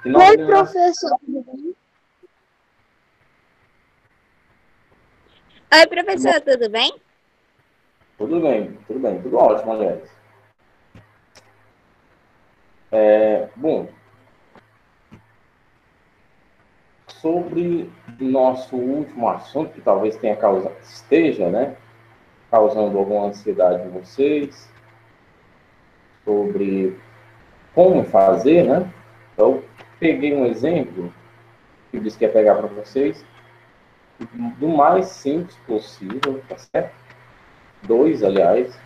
E nós Oi, iremos... professor, tudo bem? Oi, professor, tudo bem? Tudo ótimo, aliás. Bom, sobre nosso último assunto, que talvez esteja, né, causando alguma ansiedade em vocês, sobre como fazer, né? Então, peguei um exemplo que eu disse que ia pegar para vocês, do mais simples possível, tá certo? Dois, aliás,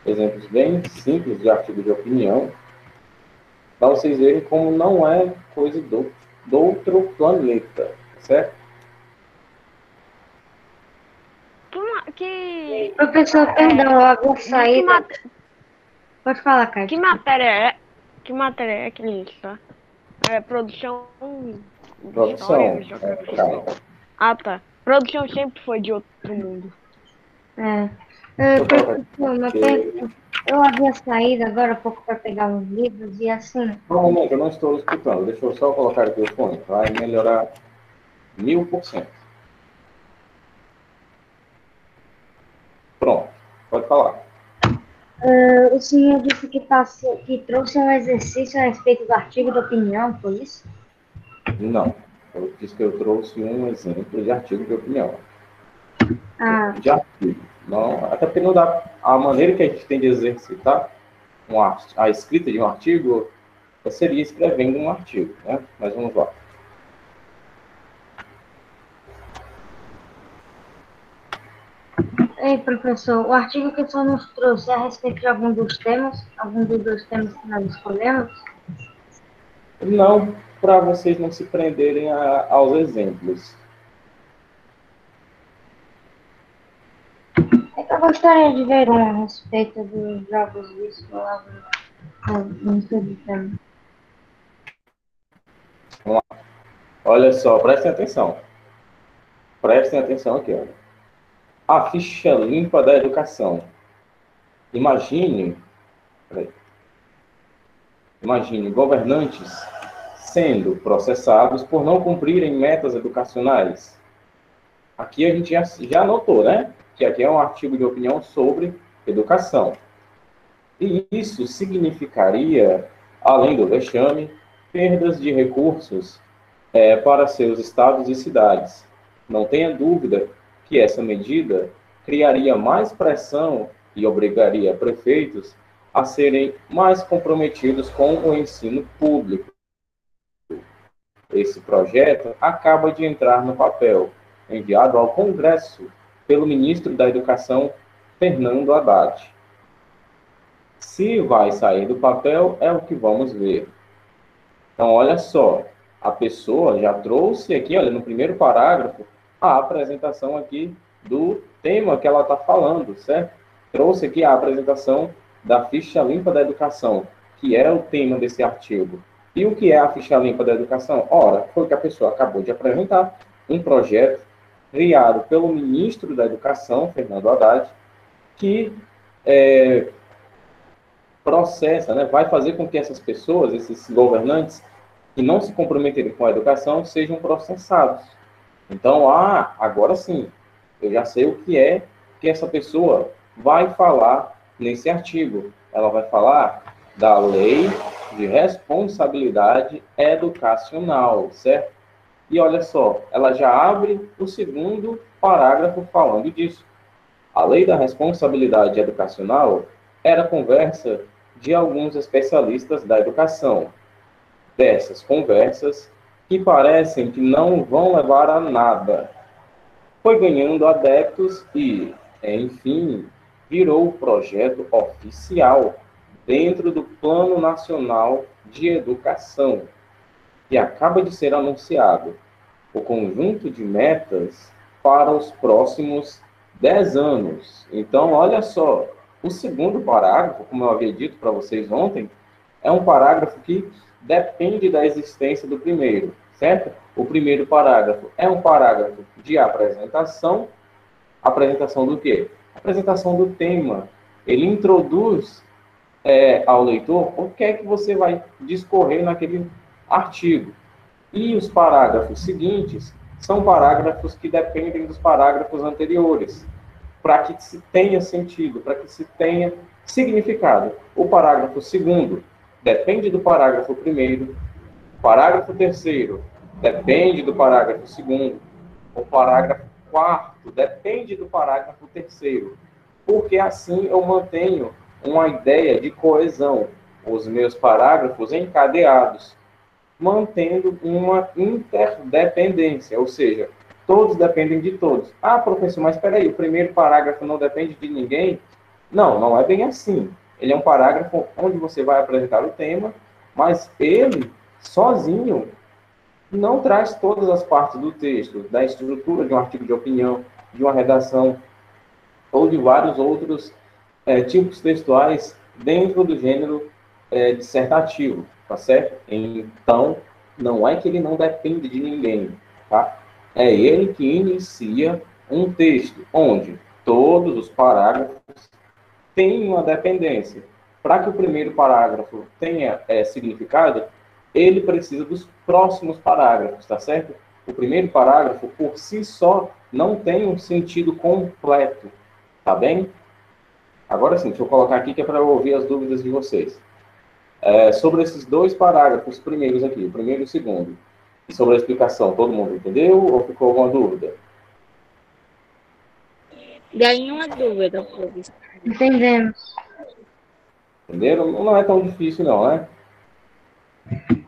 exemplos bem simples de artigo de opinião, para vocês verem como não é coisa do outro planeta, tá certo? Que, Professor, perdão, eu havia de que, saído. Pode falar, Caio. que matéria é? Que matéria é que ele está? É produção de história, Produção, geografia. calma. Ah, tá. Produção sempre foi de outro mundo. Deixa eu colocar aqui. Professor, uma pergunta. Eu havia saído agora há pouco para pegar uns livros e assim, Normalmente eu não estou escutando, deixa eu só colocar aqui o fone, vai melhorar 1000%. Pronto, pode falar. o senhor disse que trouxe um exercício a respeito do artigo de opinião, foi isso? Não, eu disse que eu trouxe um exemplo de artigo de opinião. Ah, De artigo. Não, até porque não dá. A maneira que a gente tem de exercitar a escrita de um artigo seria escrevendo um artigo, né? Mas vamos lá. ei, professor, o artigo que o senhor nos trouxe é a respeito de algum dos dois temas que nós escolhemos? Não para vocês não se prenderem aos exemplos. É que eu gostaria de ver um a respeito dos jogos visuais no estudo de tema. Vamos lá. Olha só, prestem atenção. Prestem atenção aqui, olha. A ficha limpa da educação. Imagine, peraí. Imagine governantes sendo processados por não cumprirem metas educacionais. Aqui a gente já notou, né? Que aqui é um artigo de opinião sobre educação. E isso significaria, além do vexame, perdas de recursos para seus estados e cidades. Não tenha dúvida que essa medida criaria mais pressão e obrigaria prefeitos a serem mais comprometidos com o ensino público. Esse projeto acaba de entrar no papel, enviado ao Congresso pelo ministro da Educação, Fernando Haddad. Se vai sair do papel, é o que vamos ver. Então, olha só, a pessoa já trouxe aqui, olha, no primeiro parágrafo, a apresentação aqui do tema que ela está falando, certo? Trouxe aqui a apresentação da ficha limpa da educação, que é o tema desse artigo. E o que é a ficha limpa da educação? Ora, foi o que a pessoa acabou de apresentar, um projeto criado pelo ministro da Educação, Fernando Haddad, que processa, né, vai fazer com que essas pessoas, esses governantes, que não se comprometerem com a educação, sejam processados. Então, agora sim, eu já sei o que é que essa pessoa vai falar nesse artigo. Ela vai falar da lei de responsabilidade educacional, certo? E olha só, ela já abre o segundo parágrafo falando disso. A lei da responsabilidade educacional era conversa de alguns especialistas da educação. Dessas conversas, que parecem que não vão levar a nada. Foi ganhando adeptos e, enfim, virou o projeto oficial dentro do Plano Nacional de Educação, que acaba de ser anunciado. O conjunto de metas para os próximos 10 anos. Então, olha só, o segundo parágrafo, como eu havia dito para vocês ontem, é um parágrafo que depende da existência do primeiro, certo? O primeiro parágrafo é um parágrafo de apresentação. Apresentação do quê? Apresentação do tema. Ele introduz ao leitor o que é que você vai discorrer naquele artigo. E os parágrafos seguintes são parágrafos que dependem dos parágrafos anteriores, para que se tenha sentido, para que se tenha significado. O parágrafo segundo depende do parágrafo primeiro, o parágrafo terceiro depende do parágrafo segundo, o parágrafo quarto depende do parágrafo terceiro, porque assim eu mantenho uma ideia de coesão, os meus parágrafos encadeados, mantendo uma interdependência, ou seja, todos dependem de todos. Ah, professor, mas espera aí, o primeiro parágrafo não depende de ninguém? Não, não é bem assim. Ele é um parágrafo onde você vai apresentar o tema, mas ele, sozinho, não traz todas as partes do texto, da estrutura de um artigo de opinião, de uma redação, ou de vários outros tipos textuais dentro do gênero dissertativo, tá certo? Então, não é que ele não depende de ninguém, tá? É ele que inicia um texto, onde todos os parágrafos têm uma dependência. Para que o primeiro parágrafo tenha significado, ele precisa dos próximos parágrafos, tá certo? O primeiro parágrafo, por si só, não tem um sentido completo, tá bem? Agora sim, deixa eu colocar aqui que é para eu ouvir as dúvidas de vocês. Sobre esses dois parágrafos primeiros aqui, o primeiro e o segundo, e sobre a explicação, todo mundo entendeu ou ficou alguma dúvida? Ganhei uma dúvida, professor. Entendemos. Entenderam? Não é tão difícil não, né?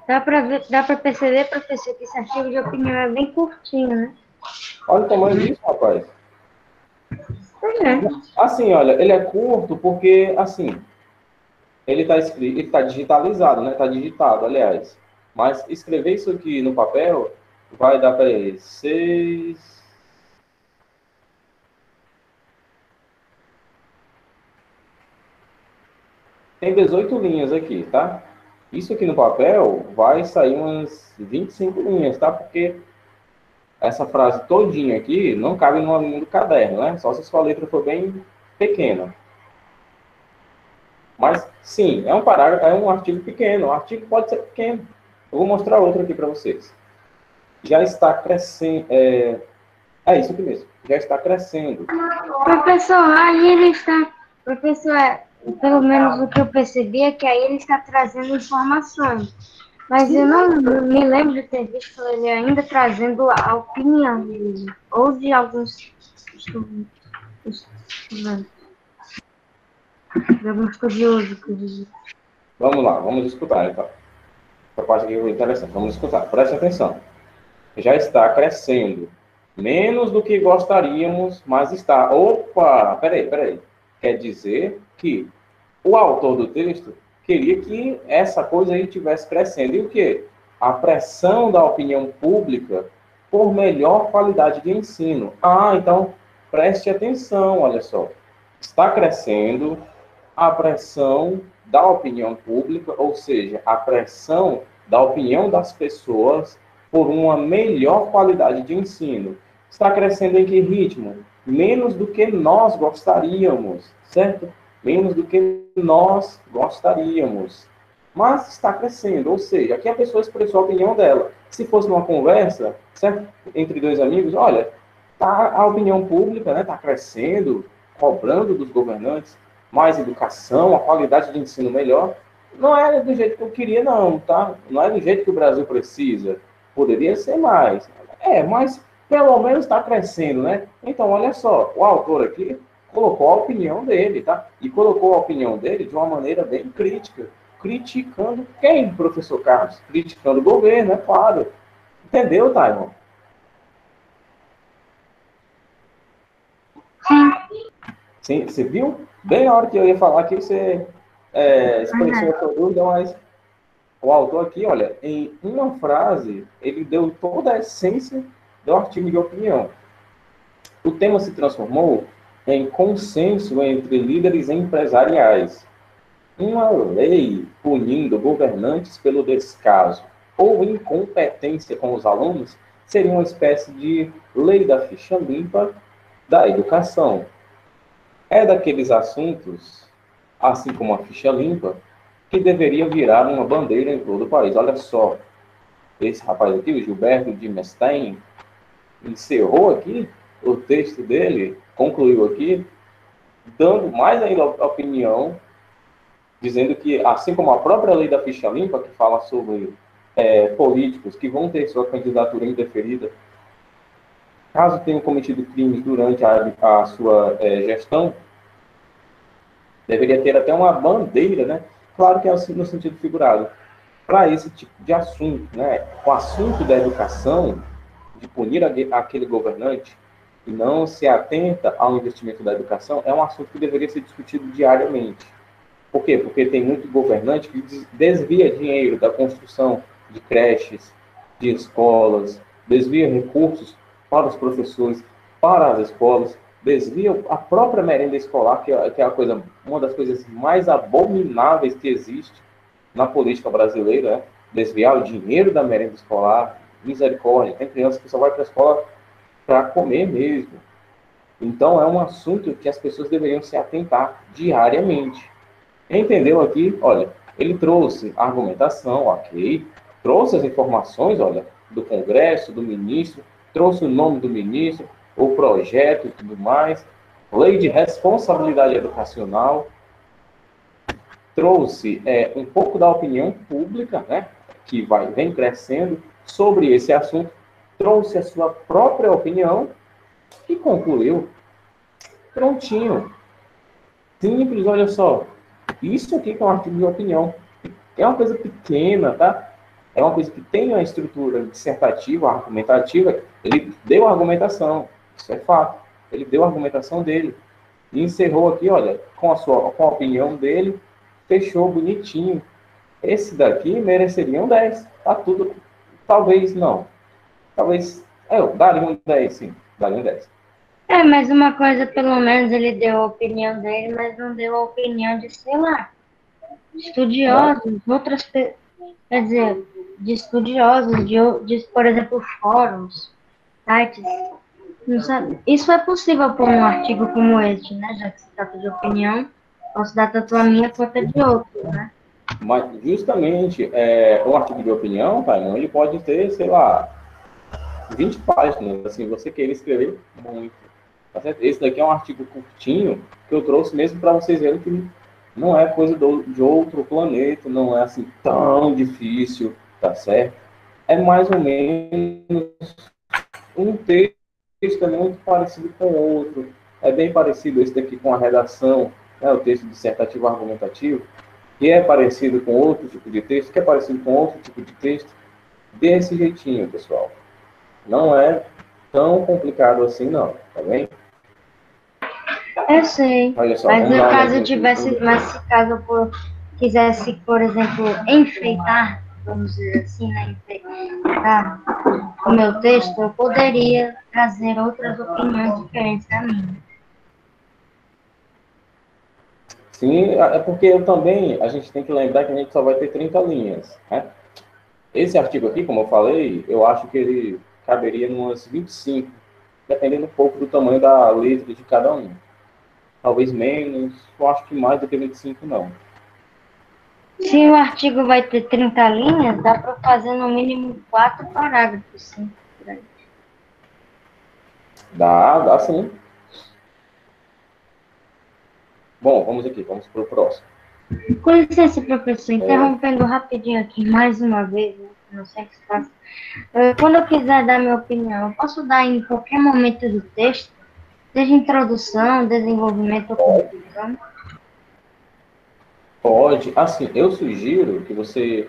Dá para perceber, professor, que esse artigo de opinião é bem curtinho, né? Olha o tamanho disso, rapaz. É. Assim, olha, ele é curto porque, assim, ele está escrito, ele está digitalizado, né? Está digitado, aliás. Mas escrever isso aqui no papel vai dar, peraí, 6... Tem 18 linhas aqui, tá? Isso aqui no papel vai sair umas 25 linhas, tá? Porque essa frase todinha aqui não cabe numa linha do caderno, né? Só se a sua letra for bem pequena. Mas, sim, é um parágrafo, é um artigo pequeno. O artigo pode ser pequeno. Eu vou mostrar outro aqui para vocês. Já está crescendo. É isso aqui mesmo. Já está crescendo. Professor, aí ele está. Professor, pelo menos o que eu percebi é que aí ele está trazendo informações. Mas eu não me lembro de ter visto ele ainda trazendo a opinião dele. Ou de alguns estudantes. De alguns estudiosos, que dizem. Vamos lá, vamos escutar, então. Essa parte aqui é interessante. Vamos escutar. Preste atenção. Já está crescendo. Menos do que gostaríamos, mas está. Opa! Peraí. Quer dizer que o autor do texto queria que essa coisa aí estivesse crescendo. E o quê? A pressão da opinião pública por melhor qualidade de ensino. Ah, então preste atenção, olha só. Está crescendo a pressão da opinião pública, ou seja, a pressão da opinião das pessoas por uma melhor qualidade de ensino. Está crescendo em que ritmo? Menos do que nós gostaríamos, certo? Menos do que nós gostaríamos. Mas está crescendo, ou seja, aqui a pessoa expressou a opinião dela. Se fosse uma conversa, certo? Entre dois amigos, olha, tá, a opinião pública está crescendo, cobrando dos governantes mais educação, a qualidade de ensino melhor. Não é do jeito que eu queria, não, tá? Não é do jeito que o Brasil precisa. Poderia ser mais. Mas pelo menos está crescendo, né? Então, olha só, o autor aqui colocou a opinião dele, tá? E colocou a opinião dele de uma maneira bem crítica. Criticando quem, professor Carlos? Criticando o governo, é claro. Entendeu, Taiwan? Sim, você viu? Bem na hora que eu ia falar aqui, você expressou a sua dúvida, mas o autor aqui, olha, em uma frase, ele deu toda a essência do artigo de opinião. O tema se transformou em consenso entre líderes empresariais. Uma lei punindo governantes pelo descaso ou incompetência com os alunos seria uma espécie de lei da ficha limpa da educação. É daqueles assuntos, assim como a ficha limpa, que deveria virar uma bandeira em todo o país. Olha só, esse rapaz aqui, o Gilberto de Mestein, encerrou aqui o texto dele, concluiu aqui, dando mais ainda a opinião, dizendo que, assim como a própria lei da ficha limpa, que fala sobre políticos que vão ter sua candidatura indeferida, caso tenham cometido crimes durante a sua gestão, deveria ter até uma bandeira, né? Claro que é assim no sentido figurado, para esse tipo de assunto, né? O assunto da educação, de punir aquele governante e não se atenta ao investimento da educação, é um assunto que deveria ser discutido diariamente. Por quê? Porque tem muito governante que desvia dinheiro da construção de creches, de escolas, desvia recursos para os professores, para as escolas, desvia a própria merenda escolar, que é uma das coisas mais abomináveis que existe na política brasileira, né? Desviar o dinheiro da merenda escolar, misericórdia. Tem criança que só vai para a escola para comer mesmo. Então, é um assunto que as pessoas deveriam se atentar diariamente. Entendeu aqui? Olha, ele trouxe a argumentação, ok, trouxe as informações, olha, do Congresso, do ministro, trouxe o nome do ministro, o projeto e tudo mais, lei de responsabilidade educacional, trouxe um pouco da opinião pública, né, que vem crescendo sobre esse assunto, trouxe a sua própria opinião e concluiu. Prontinho. Simples, olha só. Isso aqui que é um artigo de opinião. É uma coisa pequena, tá? É uma coisa que tem uma estrutura dissertativa, argumentativa. Ele deu a argumentação. Isso é fato. Ele deu a argumentação dele. E encerrou aqui, olha, com a opinião dele, fechou bonitinho. Esse daqui mereceria um 10. Tá tudo. Talvez não. Talvez. Eu daria um 10, sim. Daria um 10. Mas uma coisa, pelo menos, ele deu a opinião dele, mas não deu a opinião de, sei lá, estudiosos, quer dizer, de estudiosos, por exemplo, fóruns, sites. Não sabe? Isso é possível por um artigo como este, né? Já que se trata de opinião, posso dar tanto a minha quanto a de outro, né? Mas, justamente, um artigo de opinião, Taimão, ele pode ter, sei lá, 20 páginas, assim, você querer escrever muito. Tá certo? Esse daqui é um artigo curtinho que eu trouxe mesmo para vocês verem que não é coisa de outro planeta, não é assim tão difícil, tá certo? É mais ou menos um texto é muito parecido com o outro, é bem parecido esse daqui com a redação, né, o texto dissertativo argumentativo, que é parecido com outro tipo de texto, que é parecido com outro tipo de texto, desse jeitinho, pessoal. Não é tão complicado assim, não, tá bem? Eu sei. Olha só, Mas vamos no lá, caso se caso eu quisesse, por exemplo, enfeitar, vamos dizer assim, né, enfeitar o meu texto, eu poderia trazer outras opiniões diferentes da minha. Sim, é porque a gente tem que lembrar que a gente só vai ter 30 linhas, né? Esse artigo aqui, como eu falei, eu acho que ele caberia em umas 25, dependendo um pouco do tamanho da letra de cada um. Talvez menos, eu acho que mais do que 25 não. Se o artigo vai ter 30 linhas, dá para fazer no mínimo 4 parágrafos, 5 por aí. Dá sim. Bom, vamos para o próximo. Com licença, professor, interrompendo rapidinho aqui, mais uma vez, né? Não sei o que se passa. Quando eu quiser dar minha opinião, eu posso dar em qualquer momento do texto, seja introdução, desenvolvimento ou conclusão? Pode. Assim, eu sugiro que você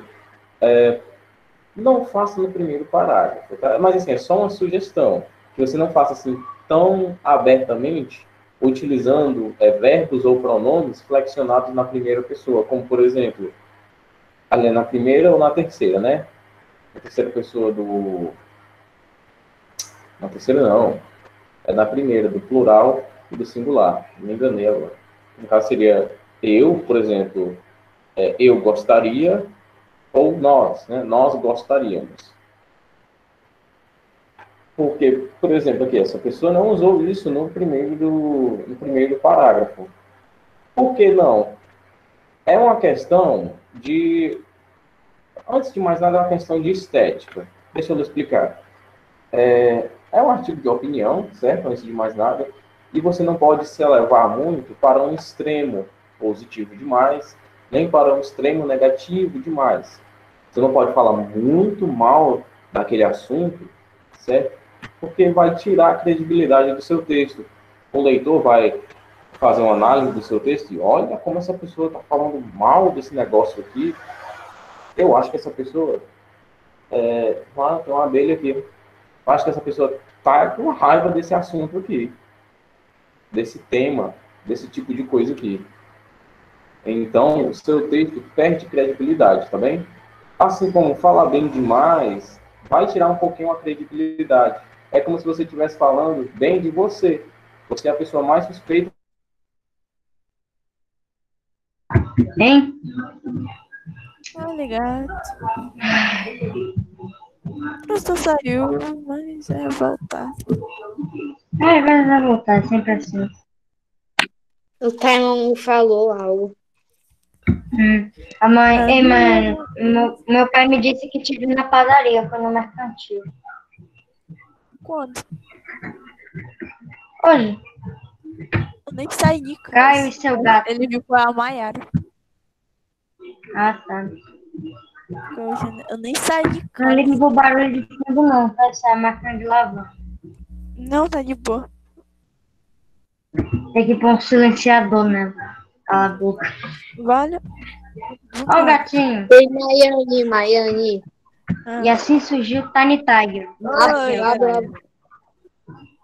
não faça no primeiro parágrafo, tá? Mas assim, é só uma sugestão. Que você não faça assim tão abertamente, utilizando verbos ou pronomes flexionados na primeira pessoa, como por exemplo, ali na primeira ou na terceira, né? Na terceira pessoa do... Na terceira não, é na primeira, do plural e do singular. Me enganei agora. No caso seria eu, por exemplo, eu gostaria, ou nós, né? Nós gostaríamos. Porque, por exemplo, aqui, essa pessoa não usou isso no primeiro parágrafo. Por que não? É uma questão de Antes de mais nada, é uma questão de estética. Deixa eu lhe explicar. É um artigo de opinião, certo? Antes de mais nada. E você não pode se elevar muito para um extremo positivo demais, nem para um extremo negativo demais. Você não pode falar muito mal daquele assunto, certo? Porque vai tirar a credibilidade do seu texto. O leitor vai fazer uma análise do seu texto e olha como essa pessoa está falando mal desse negócio aqui. Eu acho que essa pessoa... tem uma abelha aqui. Eu acho que essa pessoa está com raiva desse assunto aqui, desse tema, desse tipo de coisa aqui. Então, o seu texto perde credibilidade, tá bem? Assim como falar bem demais, vai tirar um pouquinho a credibilidade. É como se você estivesse falando bem de você. Você é a pessoa mais suspeita. Hein? Ligado. O professor saiu, mas vai voltar. Vai voltar, é sempre assim. O Caio falou algo. A mãe, ei, mano, meu pai me disse que tive na padaria, foi no mercantil. Quando? Hoje, Eu nem saí de casa. Caio e seu gato. Ele viu com a Maiara. Ah, tá. Eu nem saí de Não casa. ligue pro barulho de fundo, não, tá? Essa é a máquina de lavar. Não, tá de boa. Tem que pôr um silenciador, né? Cala a boca. Vale. Ó o gatinho. Ei, Maiane. E assim surgiu o Tiny Tiger. Oi,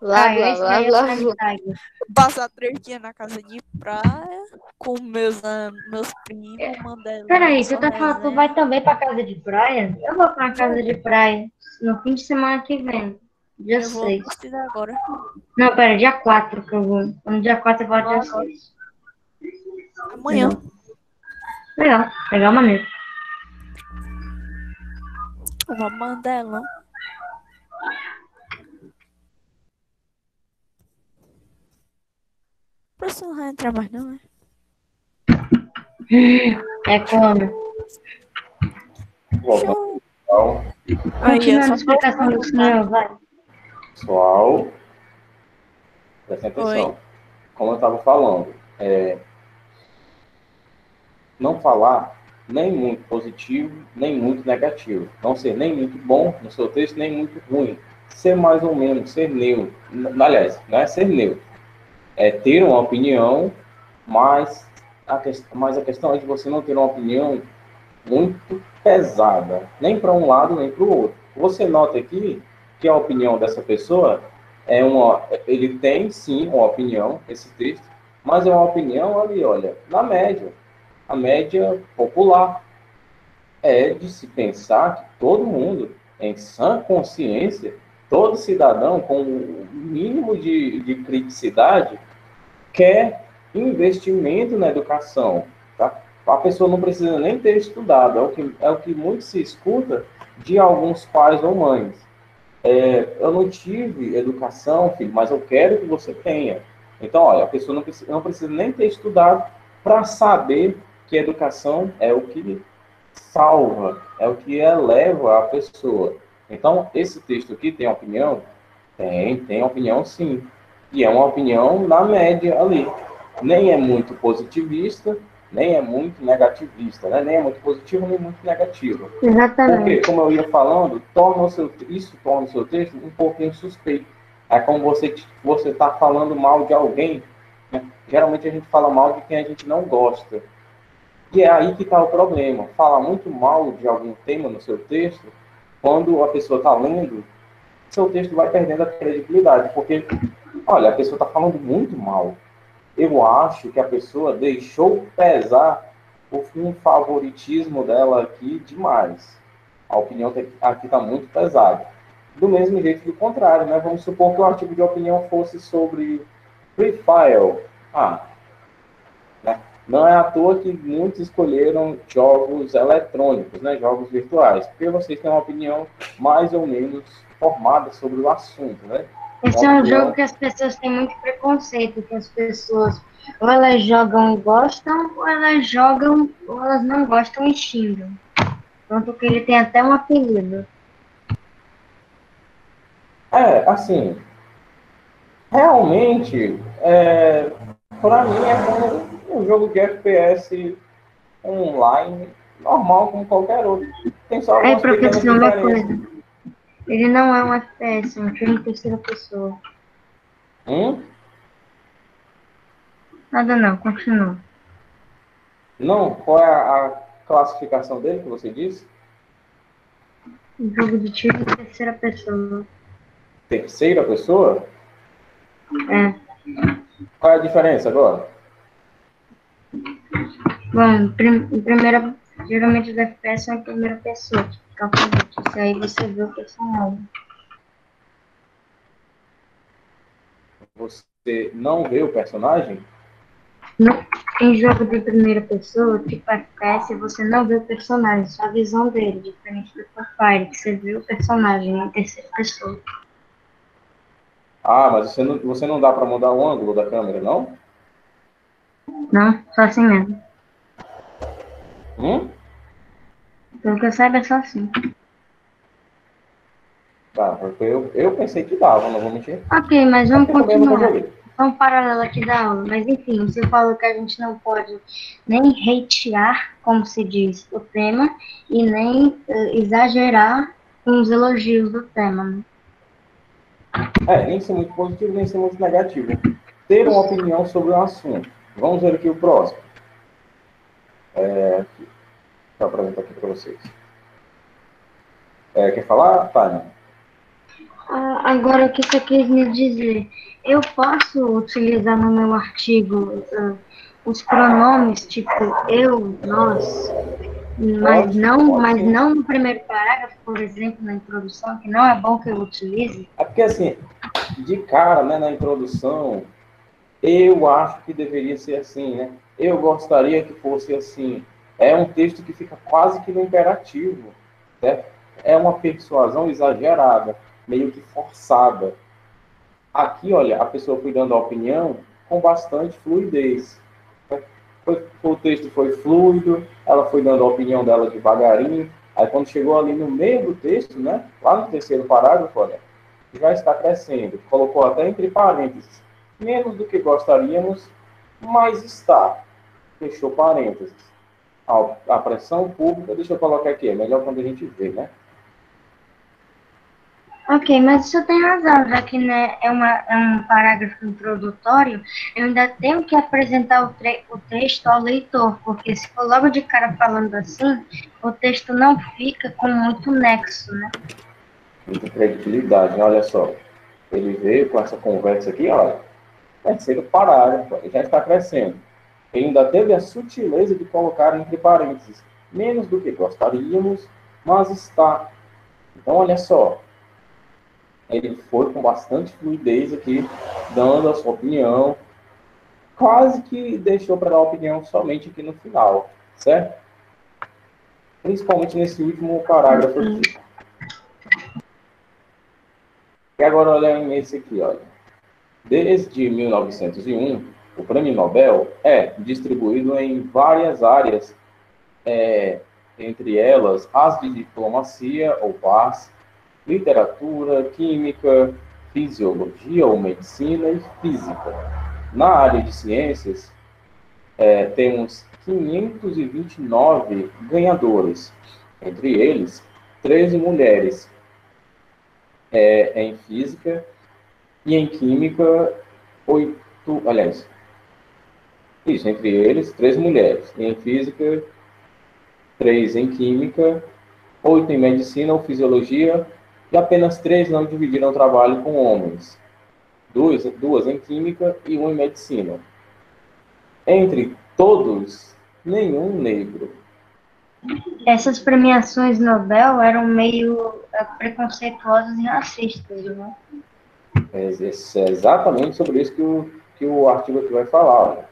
Esse daí é o Tiny Tiger. Passar 3 dias na casa de praia com meus primos, Mandela. Peraí, você tá falando que tu vai também pra casa de praia? Eu vou pra casa de praia no fim de semana que vem. Dia Eu vou 6. partir agora. Não, pera, dia 4 que eu vou. No dia 4 eu vou dia 6. Amanhã. Legal maneiro. Uma Mandela. O professor não vai entrar mais, não, né? É como? Show. Pessoal, Continuando a explicação do senhor, vai. presta atenção. Como eu estava falando, não falar nem muito positivo, nem muito negativo. Não ser nem muito bom no seu texto, nem muito ruim. Ser mais ou menos, ser neutro. Aliás, não é ser neutro. É ter uma opinião, mas a questão é de você não ter uma opinião muito pesada, nem para um lado, nem para o outro. Você nota aqui que a opinião dessa pessoa ele tem sim uma opinião, esse texto, mas é uma opinião ali, olha, na média, a média popular. É de se pensar que todo mundo, em sã consciência, todo cidadão com o mínimo de criticidade quer investimento na educação, tá? A pessoa não precisa nem ter estudado, é o que muito se escuta de alguns pais ou mães. Eu não tive educação, filho, mas eu quero que você tenha. Então, olha, a pessoa não precisa nem ter estudado para saber que a educação é o que salva, é o que eleva a pessoa. Então, esse texto aqui tem opinião? Tem opinião sim. E é uma opinião na média ali. Nem é muito positivista, nem é muito negativista, né? Nem é muito positivo, nem muito negativo. Exatamente. Porque, como eu ia falando, isso torna o seu texto um pouquinho suspeito. É como você está falando mal de alguém, né? Geralmente a gente fala mal de quem a gente não gosta. E é aí que está o problema. Falar muito mal de algum tema no seu texto, quando a pessoa está lendo, seu texto vai perdendo a credibilidade. Porque, olha, a pessoa está falando muito mal. Eu acho que a pessoa deixou pesar um favoritismo dela aqui demais. A opinião aqui está muito pesada. Do mesmo jeito do contrário, né? Vamos supor que o artigo de opinião fosse sobre Free Fire. Né? Não é à toa que muitos escolheram jogos eletrônicos, né? Jogos virtuais, porque vocês têm uma opinião mais ou menos formada sobre o assunto, né? Esse é um jogo que as pessoas têm muito preconceito, que as pessoas ou elas jogam e gostam, ou elas jogam ou elas não gostam e xingam. Tanto que ele tem até um apelido. Assim, realmente, para mim é como um jogo de FPS online, normal como qualquer outro. Tem só Aí, algumas pequenas professor, uma diferenças. coisa. Ele não é um FPS, é um filme em terceira pessoa. Hum? Nada não, continua. Não, qual é a classificação dele que você disse? Um jogo de tiro em terceira pessoa. Terceira pessoa? É. Qual é a diferença agora? Bom, primeira, geralmente os FPS são em primeira pessoa, tipo calculete. Isso aí você vê o personagem. Você não vê o personagem? Não, em jogo de primeira pessoa, tipo FPS, você não vê o personagem, só a visão dele, diferente do Free Fire, que você vê o personagem em terceira pessoa. Ah, mas você não dá para mudar o ângulo da câmera, não? Não, só assim mesmo. Hum? Pelo que eu saiba, é só assim. Tá, porque eu pensei que dava, não vou mentir. Ok, mas É vamos porque eu também nunca continuar. joguei. Vamos paralelo aqui da aula. Mas enfim, você falou que a gente não pode nem hatear, como se diz, o tema, e nem exagerar com os elogios do tema, né? Nem ser muito positivo, nem ser muito negativo. Ter uma opinião sobre um assunto. Vamos ver aqui o próximo. Vou apresentar aqui para vocês. Quer falar, Tânia? Agora, o que você quis me dizer? Eu posso utilizar no meu artigo os pronomes tipo eu, nós, Pode mas sim. não no primeiro parágrafo, por exemplo, na introdução, que não é bom que eu utilize. É porque, assim, de cara, né, na introdução, eu acho que deveria ser assim, né? Eu gostaria que fosse assim. É um texto que fica quase que no imperativo, certo? É uma persuasão exagerada, meio que forçada. Aqui, olha, a pessoa foi dando a opinião com bastante fluidez. O texto foi fluido, ela foi dando a opinião dela devagarinho. Aí, quando chegou ali no meio do texto, né, lá no terceiro parágrafo, olha, já está crescendo. Colocou até entre parênteses. Menos do que gostaríamos, mas está. Fechou parênteses. A pressão pública, deixa eu colocar aqui, é melhor quando a gente vê, né? Ok, mas você tem razão, já que né, é um parágrafo introdutório, eu ainda tenho que apresentar o texto ao leitor, porque se for logo de cara falando assim, o texto não fica com muito nexo, né? Muita credibilidade, né? Olha só. Ele veio com essa conversa aqui, olha, terceiro parágrafo, já está crescendo. Ele ainda teve a sutileza de colocar entre parênteses, menos do que gostaríamos, mas está. Então, olha só, ele foi com bastante fluidez aqui, dando a sua opinião, quase que deixou para dar a opinião somente aqui no final, certo? Principalmente nesse último parágrafo aqui. E agora, olha esse aqui, olha. Desde 1901, o Prêmio Nobel é distribuído em várias áreas, entre elas as de diplomacia ou paz, literatura, química, fisiologia ou medicina e física. Na área de ciências, temos 529 ganhadores, entre eles 13 mulheres, em física e em química, 8, aliás, isso, entre eles 13 mulheres, e em física, 3 em química, 8 em medicina ou fisiologia, e apenas 3 não dividiram o trabalho com homens, duas em química e 1 em medicina. Entre todos, nenhum negro. Essas premiações Nobel eram meio preconceituosas e racistas, né? É exatamente sobre isso que o artigo aqui vai falar. Olha.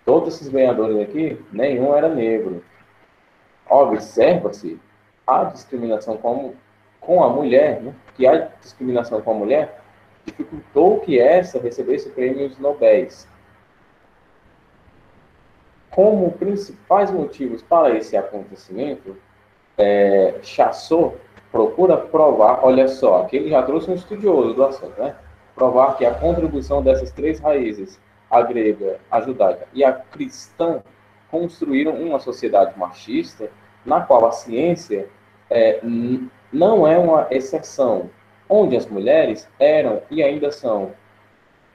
Todos esses ganhadores aqui, nenhum era negro. Observa-se a discriminação com a mulher, né? Que a discriminação com a mulher dificultou que essa recebesse prêmios Nobel. Como principais motivos para esse acontecimento, Chassot procura provar, olha só, aqui ele já trouxe um estudioso do assunto, né? Provar que a contribuição dessas três raízes, a grega, a judaica e a cristã, construíram uma sociedade machista, na qual a ciência não é uma exceção, onde as mulheres eram e ainda são,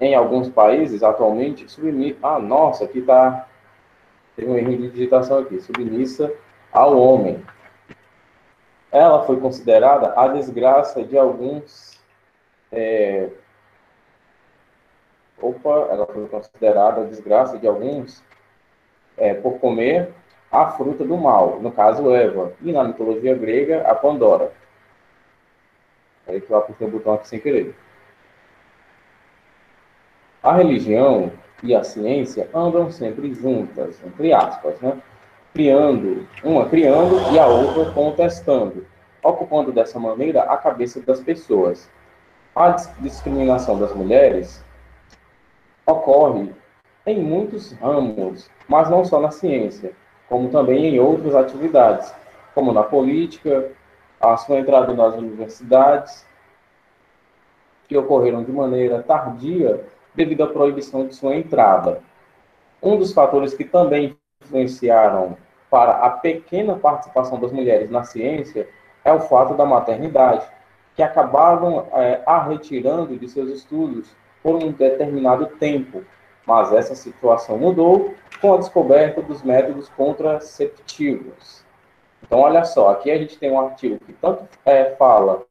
em alguns países, atualmente, submissas. Ah, nossa, aqui está. Tem um erro de digitação aqui. Submissa ao homem. Ela foi considerada a desgraça de alguns. Ela foi considerada a desgraça de alguns por comer a fruta do mal, no caso Eva, e na mitologia grega, a Pandora. Aí que eu apertei o botão aqui sem querer. A religião e a ciência andam sempre juntas, entre aspas, né? Uma criando e a outra contestando, ocupando dessa maneira a cabeça das pessoas. A discriminação das mulheres ocorre em muitos ramos, mas não só na ciência, como também em outras atividades, como na política, a sua entrada nas universidades, que ocorreram de maneira tardia devido à proibição de sua entrada. Um dos fatores que também influenciaram para a pequena participação das mulheres na ciência é o fato da maternidade, que acabaram a retirando de seus estudos por um determinado tempo. Mas essa situação mudou com a descoberta dos métodos contraceptivos. Então, olha só, aqui a gente tem um artigo que tanto fala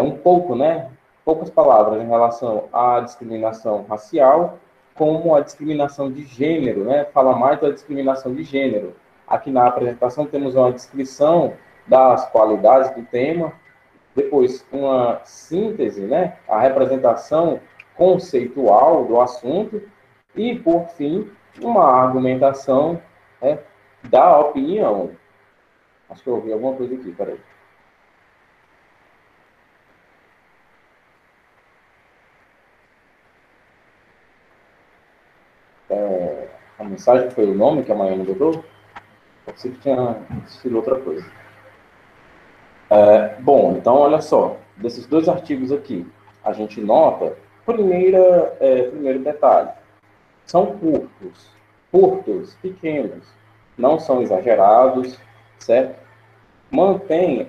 um pouco, né, poucas palavras em relação à discriminação racial, como a discriminação de gênero, né? Fala mais da discriminação de gênero. Aqui na apresentação temos uma descrição das qualidades do tema, depois uma síntese, né? A representação conceitual do assunto e, por fim, uma argumentação da opinião. Acho que eu ouvi alguma coisa aqui, peraí. A mensagem foi o nome que a Maiane botou? Pode ser que tinha sido outra coisa. Bom, então, olha só. Desses dois artigos aqui, a gente nota, primeiro detalhe, são curtos, pequenos, não são exagerados, certo? Mantém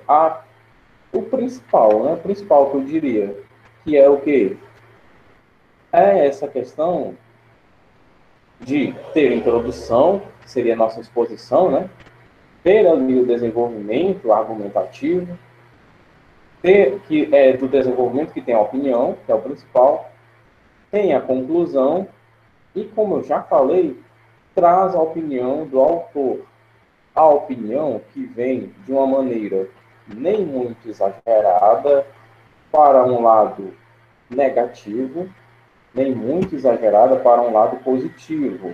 o principal, né? O principal que eu diria, que é o quê? É essa questão de ter introdução, que seria a nossa exposição, né? Ter ali o desenvolvimento argumentativo, do desenvolvimento que tem a opinião, que é o principal, tem a conclusão, e como eu já falei, traz a opinião do autor. A opinião que vem de uma maneira nem muito exagerada para um lado negativo, nem muito exagerada para um lado positivo.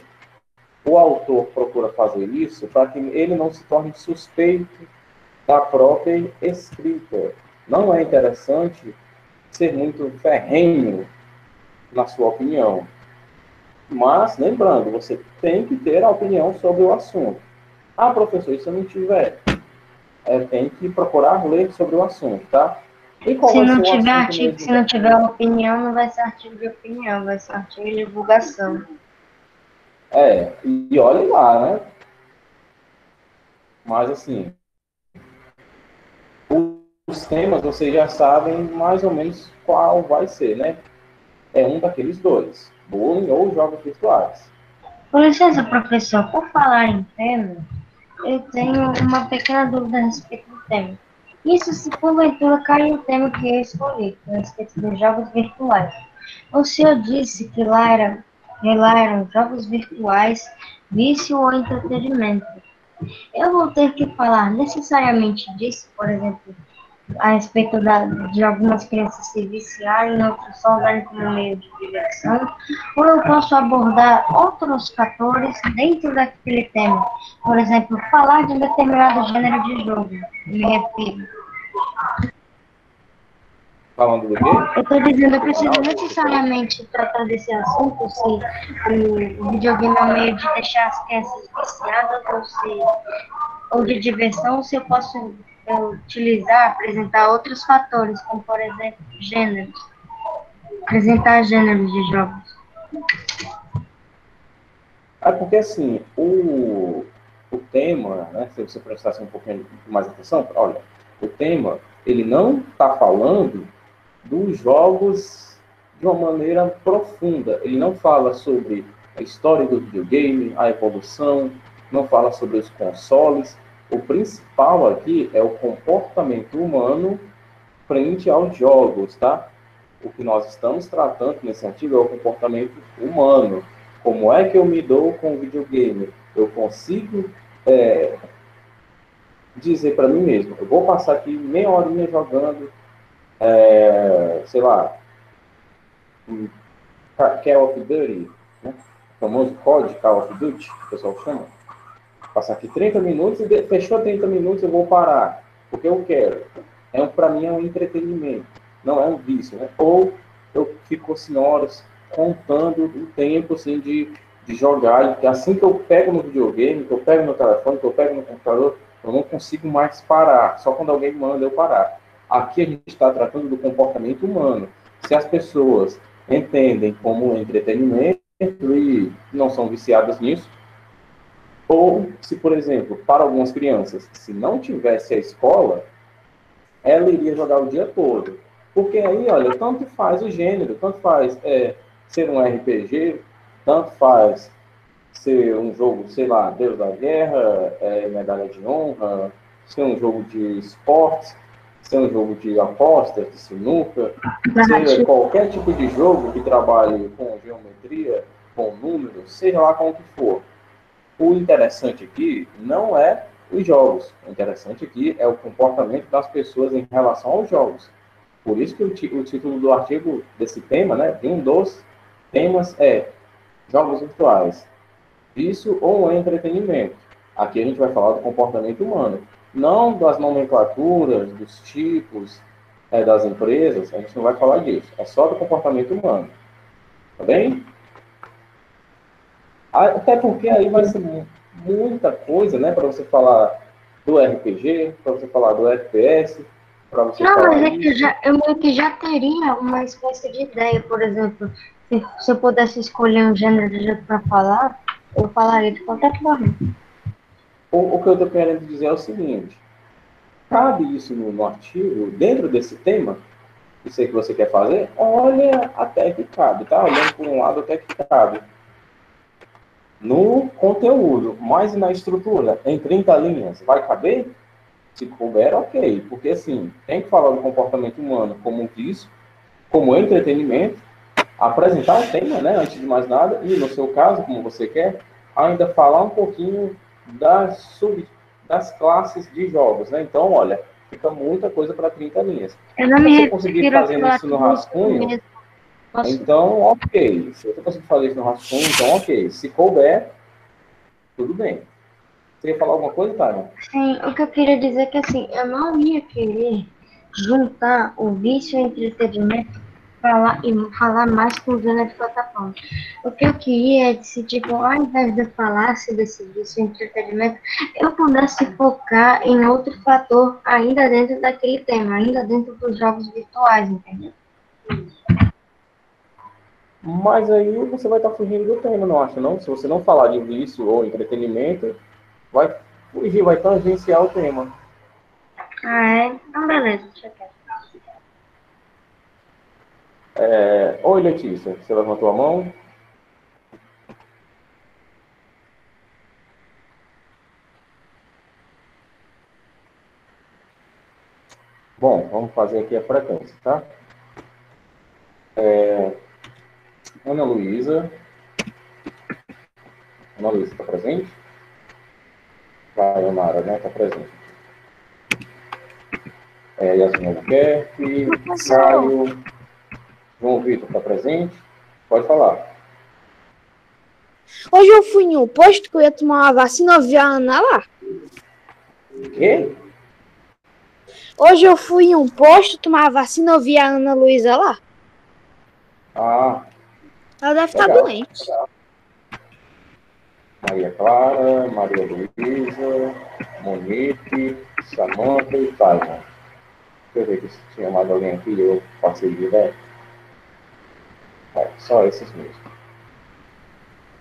O autor procura fazer isso para que ele não se torne suspeito da própria escrita. Não é interessante ser muito ferrenho na sua opinião. Mas, lembrando, você tem que ter a opinião sobre o assunto. Ah, professor, e se eu não tiver? Tem que procurar ler sobre o assunto, tá? Se não tiver artigo, se não tiver opinião, não vai ser artigo de opinião, vai ser artigo de divulgação. E olha lá, né? Mas, assim, os temas vocês já sabem mais ou menos qual vai ser, né? É um daqueles dois, bullying ou jogos virtuais. Com licença, professor, por falar em tema, eu tenho uma pequena dúvida a respeito do tema. Isso se porventura cai no tema que eu escolhi, a respeito dos jogos virtuais. O senhor disse que lá eram jogos virtuais, vício ou entretenimento. Eu vou ter que falar necessariamente disso, por exemplo, a respeito de algumas crianças se viciarem, outros só usarem como meio de diversão, ou eu posso abordar outros fatores dentro daquele tema. Por exemplo, falar de um determinado gênero de jogo, me refiro. Falando do quê? Eu estou dizendo, eu preciso necessariamente tratar desse assunto, se o videogame é um meio de deixar as crianças viciadas ou se ou de diversão, ou se eu posso utilizar, apresentar outros fatores, como, por exemplo, gêneros. Apresentar gêneros de jogos. Porque assim, o tema, né, se você prestasse um pouquinho mais atenção, olha, o tema, ele não está falando dos jogos de uma maneira profunda. Ele não fala sobre a história do videogame, a evolução, não fala sobre os consoles. O principal aqui é o comportamento humano frente aos jogos, tá? O que nós estamos tratando nesse artigo é o comportamento humano. Como é que eu me dou com o videogame? Eu consigo dizer para mim mesmo, eu vou passar aqui meia horinha jogando, sei lá, Call of Duty, né? O famoso COD, Call of Duty, que o pessoal chama. Passar aqui 30 minutos e fechou 30 minutos eu vou parar, porque eu quero. Para mim é um entretenimento, não é um vício, né? Ou eu fico assim horas contando o tempo assim, de jogar, e assim que eu pego no videogame, que eu pego no telefone, que eu pego no computador, eu não consigo mais parar, só quando alguém manda eu parar. Aqui a gente está tratando do comportamento humano. Se as pessoas entendem como entretenimento e não são viciadas nisso, ou se, por exemplo, para algumas crianças, se não tivesse a escola, ela iria jogar o dia todo. Porque aí, olha, tanto faz o gênero, tanto faz ser um RPG, tanto faz ser um jogo, sei lá, Deus da Guerra, Medalha de Honra, ser um jogo de esportes, ser um jogo de apostas, de sinuca, ser qualquer tipo de jogo que trabalhe com geometria, com números, seja lá com o que for. O interessante aqui não é os jogos. O interessante aqui é o comportamento das pessoas em relação aos jogos. Por isso que o título do artigo desse tema, né, de um dos temas é jogos virtuais. Vício ou entretenimento. Aqui a gente vai falar do comportamento humano. Não das nomenclaturas, dos tipos das empresas, a gente não vai falar disso. É só do comportamento humano. Tá bem? Até porque aí vai ser muita coisa, né, para você falar do RPG, para você falar do FPS, para você Não, falar mas é que isso. eu meio que já teria uma espécie de ideia, por exemplo, se eu pudesse escolher um gênero de jogo para falar, eu falaria de qualquer forma. O que eu estou querendo dizer é o seguinte, cabe isso no artigo, dentro desse tema, isso aí que você quer fazer, olha até que cabe, tá? Olhando por um lado até que cabe. No conteúdo, mas na estrutura, em 30 linhas, vai caber? Se couber, ok. Porque, assim, tem que falar do comportamento humano como vício, como entretenimento, apresentar o tema, né, antes de mais nada, e, no seu caso, como você quer, ainda falar um pouquinho das classes de jogos, né? Então, olha, fica muita coisa para 30 linhas. Eu não Se me você conseguir refiro a fazer falar isso no tudo rascunho, mesmo. Posso... então, ok. Se você conseguir fazer isso no rascunho, então, ok. Se couber, tudo bem. Você ia falar alguma coisa, Tara? Sim, o que eu queria dizer é que assim, eu não ia querer juntar o vício e o entretenimento e falar mais com o gênero de plataforma. O que eu queria é que se, tipo, ao invés de eu falar desse vício e entretenimento, eu pudesse focar em outro fator ainda dentro daquele tema, ainda dentro dos jogos virtuais, entendeu? Mas aí você vai estar fugindo do tema, não acha, não? Se você não falar de vício ou entretenimento, vai fugir, vai tangenciar o tema. Ah, é? Então, beleza, deixa eu ver. Oi, Letícia, você levantou a mão? Bom, vamos fazer aqui a frequência, tá? Ana Luísa. Ana Luísa está presente? Sayonara, né? Está presente. Yasmin Albuquerque, Professor, Caio, João Vitor está presente? Pode falar. Hoje eu fui em um posto que eu ia tomar uma vacina, eu vi a Ana lá. Quê? Hoje eu fui em um posto tomar a vacina, eu vi a Ana Luísa lá. Ah, Ela deve estar legal. doente. Maria Clara, Maria Luísa, Monique, Samanta e Taiwan. Deixa eu ver se tinha mais alguém aqui, eu passei direto. Só esses mesmo.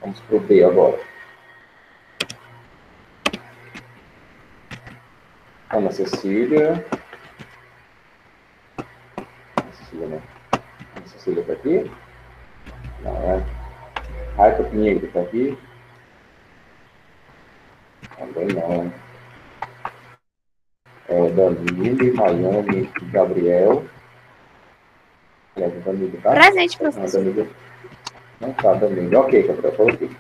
Vamos pro B agora. Ana Cecília. Ana Cecília, né? Ana Cecília tá aqui? Não, é. Raica Pinheiro tá aqui? Também não. Danilo, Maiane, Gabriel. Danilo, tá? Presente, professor. Danilo. Não tá, Danilo. Ok, Gabriel, coloquei.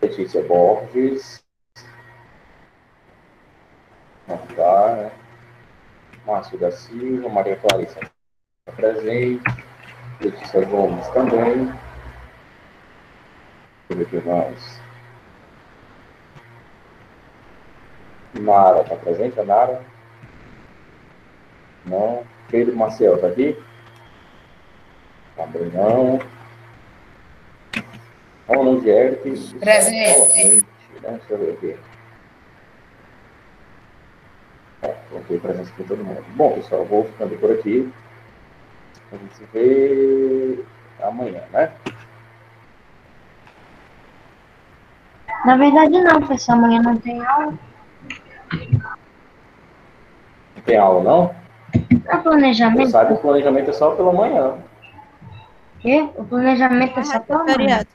Letícia Borges. Não tá, né? Márcio da Silva, Maria Clarissa tá presente. Letícia Gomes também. Deixa eu ver o que mais. Nara tá presente, a Nara? Não. Pedro Maciel tá aqui? Também não. Ronald Eric. Presente. Deixa eu ver aqui. Coloquei presença com todo mundo. Bom, pessoal, eu vou ficando por aqui. A gente se vê amanhã, né? Na verdade, não, pessoal. Amanhã não tem aula. Não tem aula, não? É planejamento? Você sabe que o planejamento é só pela manhã. Quê? O planejamento é só pela manhã. Feriado.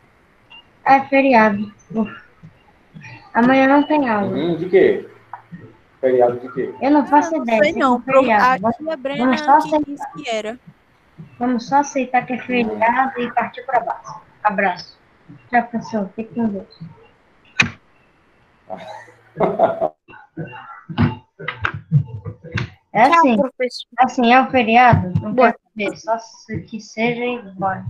É feriado. Amanhã não tem aula. De quê? Feriado de quê? Eu não faço Não ideia. sei se não. é feriado. A tia Brena Vamos só que disse que era. Vamos só aceitar que é feriado e partir para baixo. Abraço. Tchau, pessoal. Fique com Deus. É Tchau, assim. professor. Assim, é o feriado? Não Boa. quero saber. Só que seja e bora.